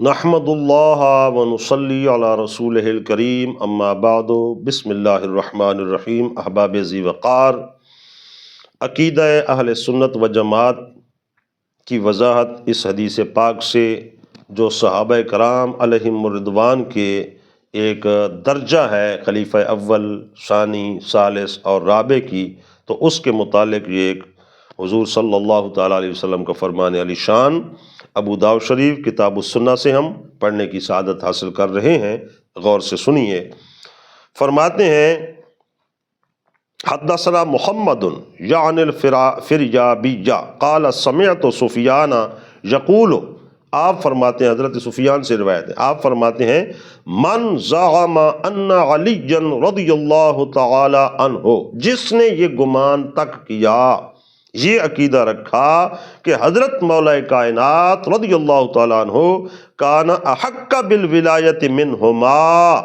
نحمد اللہ ونصلی علی رسولہ الکریم اما بعد بسم اللہ الرحمن الرحیم۔ احباب ذی وقار، عقیدہ اہل سنت و جماعت کی وضاحت اس حدیث پاک سے جو صحابہ کرام علیہم الرضوان کے ایک درجہ ہے خلیفہ اول، ثانی، ثالث اور رابع کی، تو اس کے متعلق یہ ایک حضور صلی اللہ تعالیٰ علیہ وسلم کا فرمان علی شان ابو داؤد شریف کتاب السنہ سے ہم پڑھنے کی سعادت حاصل کر رہے ہیں۔ غور سے سنیے، فرماتے ہیں حدثنا محمد یعنی الفریابیہ قال سمعت سفیان یقول، آپ فرماتے ہیں، حضرت سفیان سے روایت ہے، آپ فرماتے ہیں من زعم ان علی رضی اللہ تعالی عنہ، جس نے یہ گمان تک کیا، یہ عقیدہ رکھا کہ حضرت مولا کائنات رضی اللہ تعالیٰ عنہ کان احق بالولایت منہما،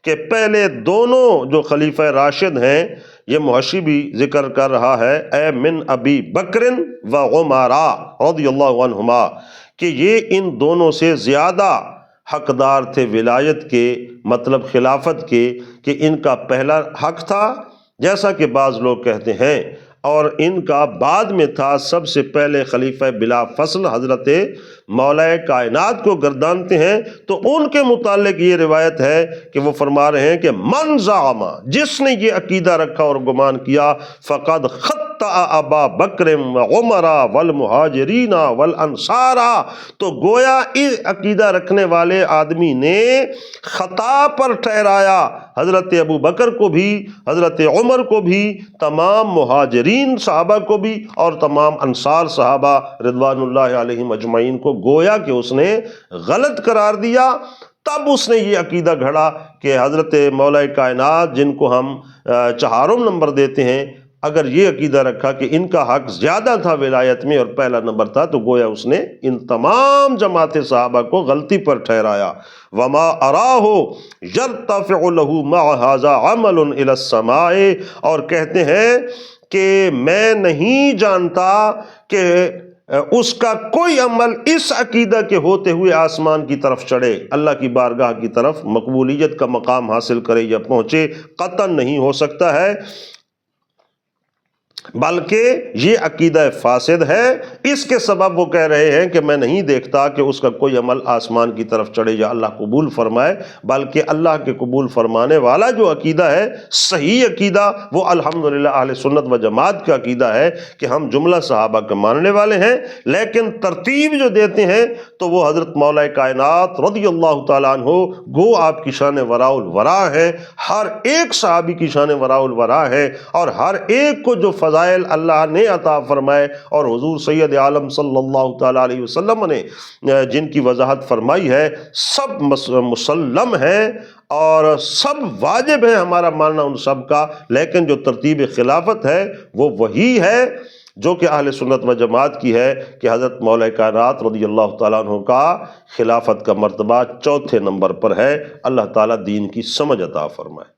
کہ پہلے دونوں جو خلیفہ راشد ہیں، یہ محشی بھی ذکر کر رہا ہے، اے من ابی بکر و عمر رضی اللہ عنہما، کہ یہ ان دونوں سے زیادہ حقدار تھے ولایت کے، مطلب خلافت کے، کہ ان کا پہلا حق تھا جیسا کہ بعض لوگ کہتے ہیں، اور ان کا بعد میں تھا۔ سب سے پہلے خلیفہ بلا فصل حضرت مولا کائنات کو گردانتے ہیں، تو ان کے متعلق یہ روایت ہے کہ وہ فرما رہے ہیں کہ من زعم، جس نے یہ عقیدہ رکھا اور گمان کیا، فقد خطأ ابا بکر و عمر والمہاجرین والانصار، تو گویا اس عقیدہ رکھنے والے آدمی نے خطا پر ٹھہرایا حضرت ابو بکر کو بھی، حضرت عمر کو بھی، تمام مہاجرین صحابہ کو بھی، اور تمام انصار صحابہ رضوان اللہ علیہم اجمعین کو، گویا کہ اس نے غلط قرار دیا۔ تب اس نے یہ عقیدہ گھڑا کہ حضرت مولا کائنات، جن کو ہم چہارم نمبر دیتے ہیں، اگر یہ عقیدہ رکھا کہ ان کا حق زیادہ تھا ولایت میں اور پہلا نمبر تھا، تو گویا اس نے ان تمام جماعت صحابہ کو غلطی پر ٹھہرایا۔ وما اراہ یرتفع له مع هذا عمل الى السماء، اور کہتے ہیں کہ میں نہیں جانتا کہ اس کا کوئی عمل اس عقیدہ کے ہوتے ہوئے آسمان کی طرف چڑھے، اللہ کی بارگاہ کی طرف مقبولیت کا مقام حاصل کرے یا پہنچے، قطعاً نہیں ہو سکتا ہے، بلکہ یہ عقیدہ فاسد ہے۔ اس کے سبب وہ کہہ رہے ہیں کہ میں نہیں دیکھتا کہ اس کا کوئی عمل آسمان کی طرف چڑھے یا اللہ قبول فرمائے، بلکہ اللہ کے قبول فرمانے والا جو عقیدہ ہے، صحیح عقیدہ، وہ الحمدللہ اہل سنت و جماعت کا عقیدہ ہے کہ ہم جملہ صحابہ کے ماننے والے ہیں، لیکن ترتیب جو دیتے ہیں تو وہ حضرت مولا کائنات رضی اللہ تعالیٰ عنہ، گو آپ کی شان وراء الورا ہے، ہر ایک صحابی کی شان وراء الورا ہے، اور ہر ایک کو جو فضائل اللہ نے عطا فرمائے اور حضور سید عالم صلی اللہ تعالیٰ علیہ وسلم نے جن کی وضاحت فرمائی ہے، سب مسلم ہیں اور سب واجب ہے ہمارا ماننا ان سب کا، لیکن جو ترتیب خلافت ہے وہ وہی ہے جو کہ اہل سنت و جماعت کی ہے، کہ حضرت مولا کائنات رضی اللہ تعالیٰ عنہ کا خلافت کا مرتبہ چوتھے نمبر پر ہے۔ اللہ تعالیٰ دین کی سمجھ عطا فرمائے۔